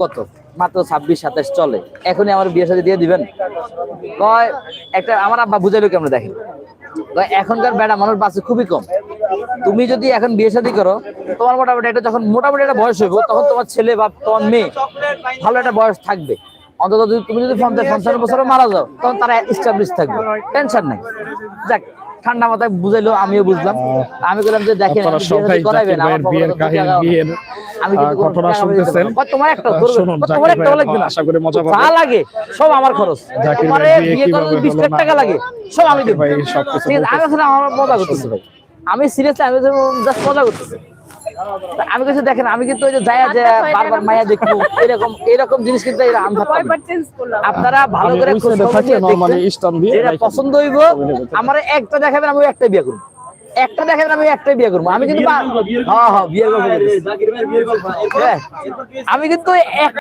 কত মাত্র 26-27 চলে, এখনই আমার বিয়ে শাদী দিয়ে দিবেন? কয় একটা আমার আব্বা বুঝাইলো কেমন দেখেন, এখনকার বেড়া মানুষ বাঁচে খুবই কম। তুমি যদি এখন বিয়ে শাদী করো, তোমার মোটামুটি একটা যখন মোটামুটি একটা বয়স হইব, তখন তোমার ছেলে বা তোমার মেয়ে ভালো একটা বয়স থাকবে। অন্তত তুমি যদি 50-55 বছরে মারা যাও, তখন তারা এস্টাবলিশ থাকবে, টেনশন নাই। যাক, ঠান্ডা মাথায় বুঝাইলো, আমিও বুঝলাম। আমি বললাম যে দেখেন, আপনারা সবাই জাকির ভাইয়ের বিয়ের কাহিনী, বিয়ের আমি কিন্তু ঘটনা শুনতেছেন। তোমার একটা শুনুন, তোমার জাকির একটা ভাই লাগবে না, আশা করি মজা যা পাবেন। লাগে সব আমার খরচ। জাকির তোমার ভাইয়ের বিয়ে বিয়ে করতে কিভাবে 20 হলো লাখ না টাকা লাগে, সব আমি দেব ভাই সবকিছু ঠিক আছে? আমি আসলে আমার মজা করতেছি ভাই, আমি সিরিয়াসলি, আমি জাস্ট মজা করতেছি। আমি কিছু দেখেন, আমি কিন্তু ওই যে যায় যে বারবার মায়া দেখবো এরকম এরকম জিনিস কিন্তু এরা আম ভাবতাম না। আপনারা ভালো করে খোঁজ খবর নিয়ে নরমালি দেখবেন, স্টান দিয়ে যেটা পছন্দ হইব আমার একটা দেখাবেন, আমি একটা বিয়ে করবো, একটা দেখাবেন আমি একটাই বিয়ে করবো। আমি কিন্তু হ্যাঁ হ্যাঁ বিয়ের গল্প, আমি কিন্তু